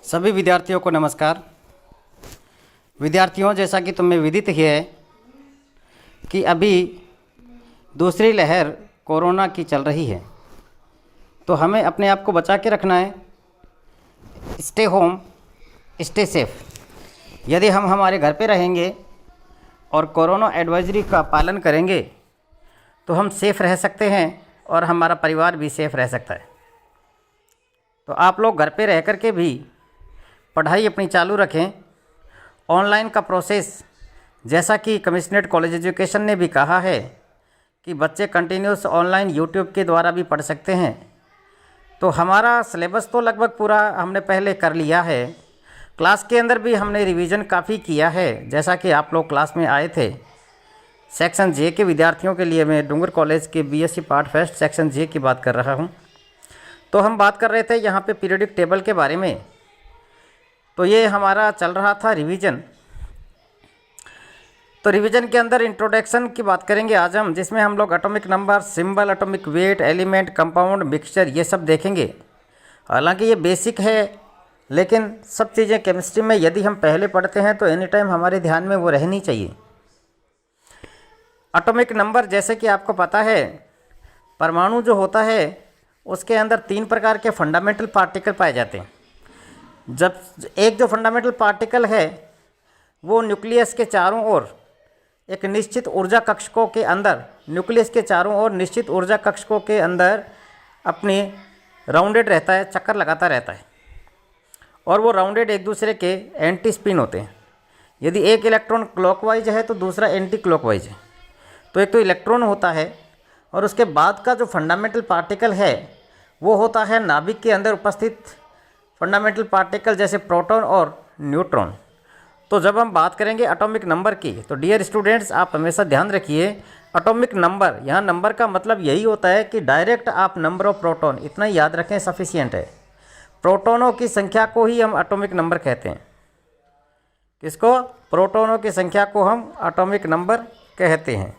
सभी विद्यार्थियों को नमस्कार। विद्यार्थियों, जैसा कि तुम्हें विदित ही है कि अभी दूसरी लहर कोरोना की चल रही है, तो हमें अपने आप को बचा के रखना है। Stay home, stay safe. यदि हम हमारे घर पे रहेंगे और कोरोना एडवाइजरी का पालन करेंगे तो हम सेफ़ रह सकते हैं और हमारा परिवार भी सेफ़ रह सकता है। तो आप लोग घर पे रह कर के भी पढ़ाई अपनी चालू रखें। ऑनलाइन का प्रोसेस, जैसा कि कमिश्नरेट कॉलेज एजुकेशन ने भी कहा है कि बच्चे कंटिन्यूस ऑनलाइन यूट्यूब के द्वारा भी पढ़ सकते हैं। तो हमारा सिलेबस तो लगभग पूरा हमने पहले कर लिया है। क्लास के अंदर भी हमने रिवीजन काफ़ी किया है, जैसा कि आप लोग क्लास में आए थे। सेक्शन जे के विद्यार्थियों के लिए मैं डूंगर कॉलेज के बीएससी पार्ट फर्स्ट सेक्शन जे की बात कर रहा हूं। तो हम बात कर रहे थे यहाँ पे पीरियोडिक टेबल के बारे में। तो ये हमारा चल रहा था रिवीजन। तो रिवीजन के अंदर इंट्रोडक्शन की बात करेंगे आज हम, जिसमें हम लोग atomic number, symbol, atomic weight, element, compound, mixture, ये सब देखेंगे। हालांकि ये बेसिक है, लेकिन सब चीज़ें केमिस्ट्री में यदि हम पहले पढ़ते हैं तो एनी टाइम हमारे ध्यान में वो रहनी चाहिए। एटॉमिक नंबर, जैसे कि आपको पता है, परमाणु जो होता है उसके अंदर 3 प्रकार के फंडामेंटल पार्टिकल पाए जाते हैं। जब एक जो फंडामेंटल पार्टिकल है वो न्यूक्लियस के चारों ओर एक निश्चित ऊर्जा कक्षकों के अंदर, न्यूक्लियस के चारों ओर निश्चित ऊर्जा कक्षकों के अंदर अपनी राउंडेड रहता है, चक्कर लगाता रहता है, और वो राउंडेड एक दूसरे के एंटी स्पिन होते हैं। यदि एक इलेक्ट्रॉन क्लॉकवाइज है तो दूसरा एंटी क्लॉकवाइज है। तो एक तो इलेक्ट्रॉन होता है, और उसके बाद का जो फंडामेंटल पार्टिकल है वो होता है नाभिक के अंदर उपस्थित फंडामेंटल पार्टिकल, जैसे प्रोटॉन और न्यूट्रॉन। तो जब हम बात करेंगे एटॉमिक नंबर की, तो डियर स्टूडेंट्स, आप हमेशा ध्यान रखिए, एटॉमिक नंबर, यहाँ नंबर का मतलब यही होता है कि डायरेक्ट आप नंबर ऑफ प्रोटॉन, इतना ही याद रखें, सफिशिएंट है। प्रोटॉनों की संख्या को ही हम एटॉमिक नंबर कहते हैं। किसको? प्रोटॉनों की संख्या को हम एटॉमिक नंबर कहते हैं।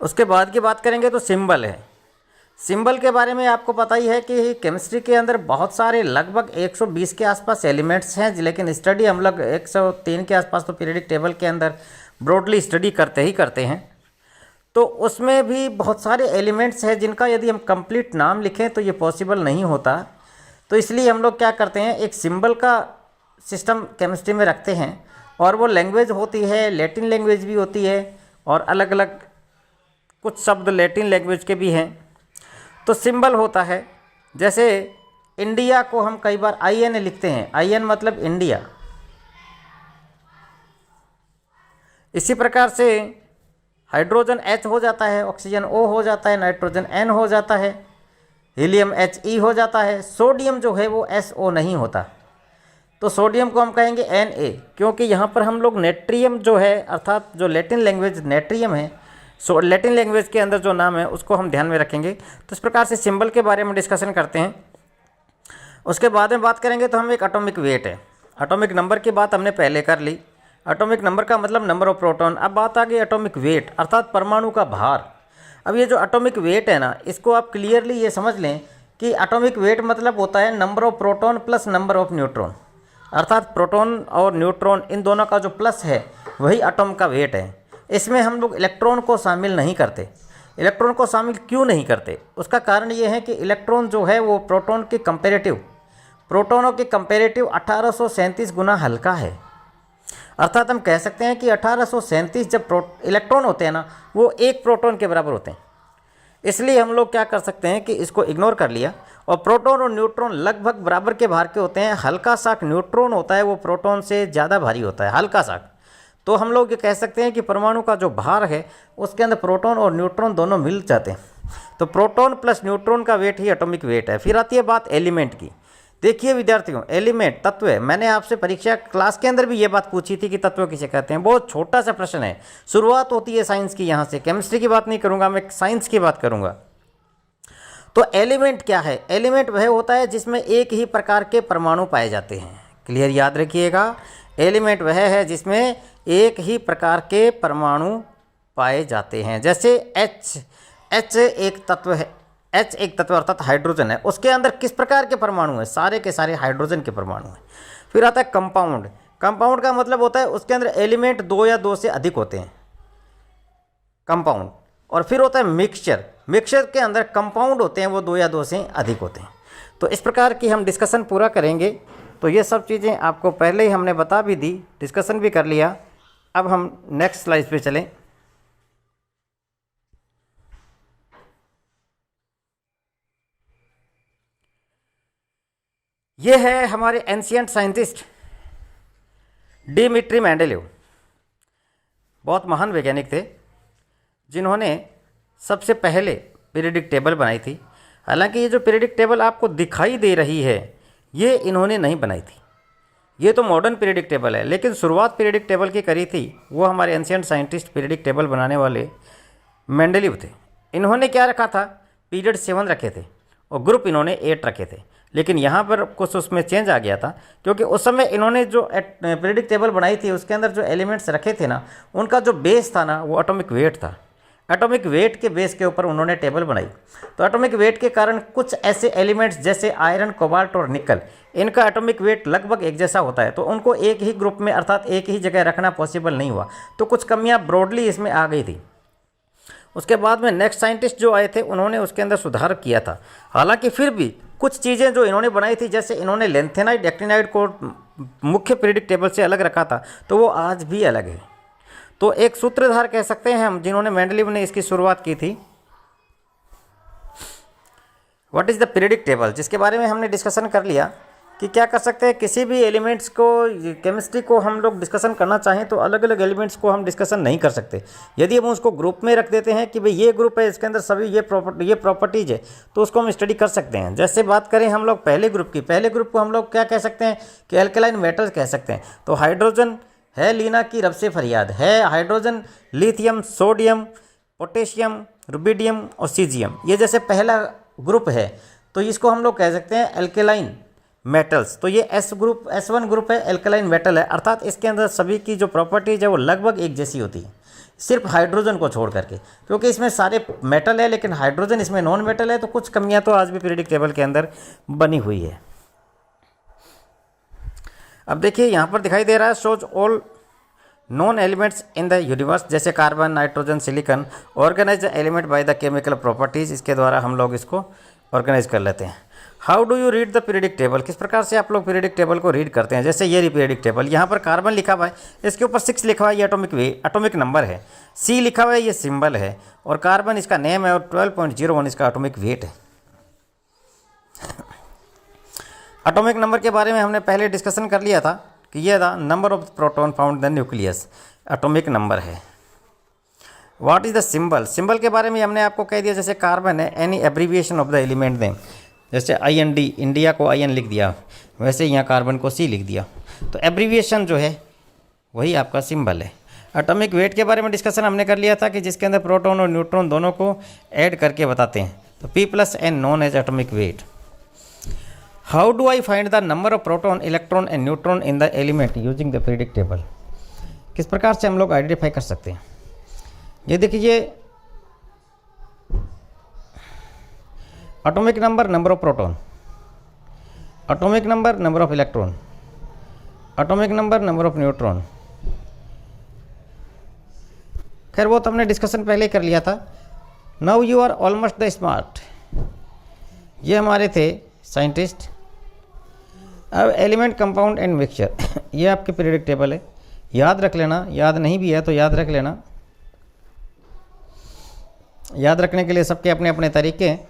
उसके बाद की बात करेंगे तो सिंबल है। सिंबल के बारे में आपको पता ही है कि केमिस्ट्री के अंदर बहुत सारे, लगभग 120 के आसपास एलिमेंट्स हैं, लेकिन स्टडी हम लोग 103 के आसपास तो पीरियोडिक टेबल के अंदर ब्रॉडली स्टडी करते ही करते हैं। तो उसमें भी बहुत सारे एलिमेंट्स हैं जिनका यदि हम कंप्लीट नाम लिखें तो ये पॉसिबल नहीं होता। तो इसलिए हम लोग क्या करते हैं, एक सिंबल का सिस्टम केमिस्ट्री में रखते हैं, और वो लैंग्वेज होती है, लैटिन लैंग्वेज भी होती है, और अलग अलग कुछ शब्द लैटिन लैंग्वेज के भी हैं। तो सिंबल होता है, जैसे इंडिया को हम कई बार IN लिखते हैं, IN मतलब इंडिया। इसी प्रकार से हाइड्रोजन H हो जाता है, ऑक्सीजन O हो जाता है, नाइट्रोजन N हो जाता है, हीलियम HE हो जाता है। सोडियम जो है वो SO नहीं होता, तो सोडियम को हम कहेंगे Na, क्योंकि यहाँ पर हम लोग नेट्रियम जो है, अर्थात जो लैटिन लैंग्वेज नेट्रियम है, सो लैटिन लैंग्वेज के अंदर जो नाम है उसको हम ध्यान में रखेंगे। तो इस प्रकार से सिंबल के बारे में डिस्कशन करते हैं। उसके बाद में बात करेंगे तो हम एक एटॉमिक वेट है। एटॉमिक नंबर की बात हमने पहले कर ली। एटॉमिक नंबर का मतलब नंबर ऑफ प्रोटॉन। अब बात आ गई एटॉमिक वेट, अर्थात परमाणु का भार। अब ये जो एटॉमिक वेट है ना, इसको आप क्लियरली ये समझ लें कि एटॉमिक वेट मतलब होता है number of proton plus number of neutron, अर्थात प्रोटॉन और न्यूट्रॉन इन दोनों का जो प्लस है वही एटॉम का वेट है। इसमें हम लोग इलेक्ट्रॉन को शामिल नहीं करते। इलेक्ट्रॉन को शामिल क्यों नहीं करते? उसका कारण ये है कि इलेक्ट्रॉन जो है वो प्रोटॉन के कंपेरेटिव, प्रोटॉनों के कंपेरेटिव 1837 गुना हल्का है। अर्थात हम कह सकते हैं कि 1837 जब इलेक्ट्रॉन होते हैं ना, वो एक प्रोटॉन के बराबर होते हैं। इसलिए हम लोग क्या कर सकते हैं कि इसको इग्नोर कर लिया, और प्रोटॉन और न्यूट्रॉन लगभग बराबर के भार के होते हैं। हल्का सा न्यूट्रॉन होता है वो प्रोटॉन से ज़्यादा भारी होता है, हल्का सा। तो हम लोग ये कह सकते हैं कि परमाणु का जो भार है उसके अंदर प्रोटॉन और न्यूट्रॉन दोनों मिल जाते हैं। तो प्रोटॉन प्लस न्यूट्रॉन का वेट ही एटॉमिक वेट है। फिर आती है बात एलिमेंट की। देखिए विद्यार्थियों, एलिमेंट तत्व है। मैंने आपसे परीक्षा क्लास के अंदर भी ये बात पूछी थी कि तत्व किसे कहते हैं। बहुत छोटा सा प्रश्न है, शुरुआत होती है साइंस की। यहाँ से केमिस्ट्री की बात नहीं करूँगा, मैं साइंस की बात करूँगा। तो एलिमेंट क्या है? एलिमेंट वह होता है जिसमें एक ही प्रकार के परमाणु पाए जाते हैं। क्लियर, याद रखिएगा, एलिमेंट वह है जिसमें एक ही प्रकार के परमाणु पाए जाते हैं। जैसे H एक तत्व है, H एक तत्व अर्थात हाइड्रोजन है, उसके अंदर किस प्रकार के परमाणु हैं, सारे के सारे हाइड्रोजन के परमाणु हैं। फिर आता है कंपाउंड। कंपाउंड का मतलब होता है उसके अंदर एलिमेंट 2 या 2 से अधिक होते हैं, कंपाउंड। और फिर होता है मिक्सचर। मिक्सचर के अंदर कंपाउंड होते हैं वो 2 या 2 से अधिक होते हैं। तो इस प्रकार की हम डिस्कशन पूरा करेंगे। तो ये सब चीज़ें आपको पहले ही हमने बता भी दी, डिस्कशन भी कर लिया। अब हम नेक्स्ट स्लाइड पे चलें। ये है हमारे एंशियंट साइंटिस्ट डिमित्री मेंडेलीव। बहुत महान वैज्ञानिक थे जिन्होंने सबसे पहले पीरियडिक टेबल बनाई थी। हालांकि ये जो पीरियडिक टेबल आपको दिखाई दे रही है ये इन्होंने नहीं बनाई थी, ये तो मॉडर्न पीरियडिक टेबल है, लेकिन शुरुआत पीरियडिक टेबल की करी थी वो हमारे एंशियंट साइंटिस्ट पीरियडिक टेबल बनाने वाले मेंडेलीव थे। इन्होंने क्या रखा था, पीरियड 7 रखे थे और ग्रुप इन्होंने 8 रखे थे। लेकिन यहाँ पर कुछ उसमें चेंज आ गया था, क्योंकि उस समय इन्होंने जो पीरियडिक टेबल बनाई थी उसके अंदर जो एलिमेंट्स रखे थे ना, उनका जो बेस था ना वो एटॉमिक वेट था। एटॉमिक वेट के बेस के ऊपर उन्होंने टेबल बनाई। तो एटॉमिक वेट के कारण कुछ ऐसे एलिमेंट्स जैसे आयरन, कोबाल्ट और निकल, इनका एटॉमिक वेट लगभग एक जैसा होता है, तो उनको एक ही ग्रुप में अर्थात एक ही जगह रखना पॉसिबल नहीं हुआ। तो कुछ कमियां ब्रॉडली इसमें आ गई थी। उसके बाद में नेक्स्ट साइंटिस्ट जो आए थे उन्होंने उसके अंदर सुधार किया था। हालांकि फिर भी कुछ चीज़ें जो इन्होंने बनाई थी, जैसे इन्होंने लेंथेनाइड एक्टिनाइड को मुख्य पीरियडिक टेबल से अलग रखा था, तो वो आज भी अलग है। तो एक सूत्रधार कह सकते हैं हम जिन्होंने मेंडेलीव ने इसकी शुरुआत की थी। What is the periodic table, जिसके बारे में हमने डिस्कशन कर लिया कि क्या कर सकते हैं, किसी भी एलिमेंट्स को, केमिस्ट्री को हम लोग डिस्कशन करना चाहें तो अलग अलग एलिमेंट्स को हम डिस्कशन नहीं कर सकते। यदि हम उसको ग्रुप में रख देते हैं कि भाई ये ग्रुप है, इसके अंदर सभी ये प्रॉपर्टीज़ है, तो उसको हम स्टडी कर सकते हैं। जैसे बात करें हम लोग पहले ग्रुप की, पहले ग्रुप को हम लोग क्या कह सकते हैं कि एल्केलाइन मेटल्स कह सकते हैं। तो हाइड्रोजन है लीना की रब से फरियाद है, hydrogen, lithium, sodium, potassium, rubidium और सीजियम, ये जैसे पहला ग्रुप है तो इसको हम लोग कह सकते हैं एल्केलाइन मेटल्स। तो ये S1 ग्रुप है, एल्केलाइन मेटल है, अर्थात इसके अंदर सभी की जो प्रॉपर्टीज है वो लगभग एक जैसी होती है, सिर्फ हाइड्रोजन को छोड़ करके, क्योंकि इसमें सारे मेटल है लेकिन हाइड्रोजन इसमें नॉन मेटल है। तो कुछ कमियां तो आज भी पीरियडिक टेबल के अंदर बनी हुई है। अब देखिए यहाँ पर दिखाई दे रहा है, shows all known elements in the universe, जैसे carbon, nitrogen, silicon, organise element by the chemical properties. इसके द्वारा हम लोग इसको ऑर्गेनाइज कर लेते हैं। How do you read the periodic table, किस प्रकार से आप लोग पीरियडिक टेबल को रीड करते हैं। जैसे ये पीरियडिक टेबल, यहाँ पर कार्बन लिखा हुआ है, इसके ऊपर 6 लिखा हुआ है, ये एटॉमिक नंबर है। सी लिखा हुआ है, ये सिंबल है, और कार्बन इसका नेम है, और 12.01 इसका एटॉमिक वेट है। एटॉमिक नंबर के बारे में हमने पहले डिस्कशन कर लिया था कि ये the number of proton found the nucleus, atomic number है। What is the symbol, symbol के बारे में हमने आपको कह दिया, जैसे कार्बन है, any abbreviation of the element name, जैसे IND, इंडिया को IN लिख दिया, वैसे यहाँ कार्बन को C लिख दिया। तो एब्रीविएशन जो है वही आपका सिंबल है। एटॉमिक वेट के बारे में डिस्कशन हमने कर लिया था कि जिसके अंदर प्रोटॉन और न्यूट्रॉन दोनों को ऐड करके बताते हैं, तो P+N known as atomic weight. How do I find the number of proton, electron and neutron in the element using the periodic table, किस प्रकार से हम लोग आइडेंटिफाई कर सकते हैं। ये देखिए, atomic number, number of proton, atomic number, number of electron, atomic number, number of neutron. खैर वो तो हमने डिस्कशन पहले कर लिया था। Now you are almost the smart, ये हमारे थे साइंटिस्ट। अब एलिमेंट, कंपाउंड एंड मिक्सचर, ये आपके पीरियडिक टेबल है, याद रख लेना, याद नहीं भी है तो याद रख लेना। याद रखने के लिए सबके अपने अपने तरीके हैं।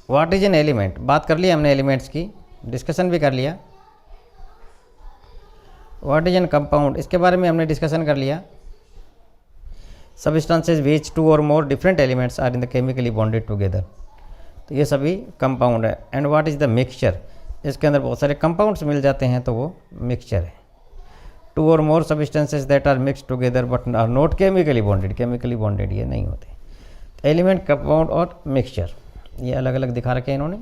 व्हाट इज एन एलिमेंट, बात कर लिया हमने एलिमेंट्स की, डिस्कशन भी कर लिया। व्हाट इज एन कंपाउंड, इसके बारे में हमने डिस्कशन कर लिया। सबस्टेंसेस विच 2 और more different elements are in the chemically bonded together, तो ये सभी कंपाउंड है। And what is the mixture, इसके अंदर बहुत सारे कंपाउंड्स मिल जाते हैं तो वो मिक्सचर है। 2 और more substances that are mixed together but are not chemically bonded, chemically bonded ये नहीं होते। एलिमेंट, कंपाउंड और मिक्सचर ये अलग अलग दिखा रखे हैं इन्होंने।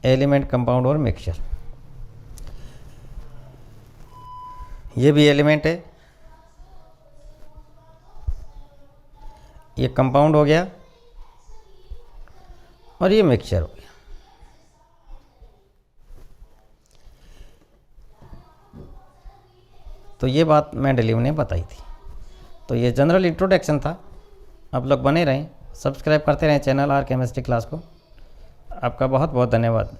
एलिमेंट, कंपाउंड और मिक्सचर। ये भी एलिमेंट है, ये कंपाउंड हो गया और ये मिक्सचर हो गया। तो ये बात मेंडलीव ने बताई थी। तो ये जनरल इंट्रोडक्शन था। आप लोग बने रहें, सब्सक्राइब करते रहें चैनल आर केमिस्ट्री क्लास को। आपका बहुत बहुत धन्यवाद।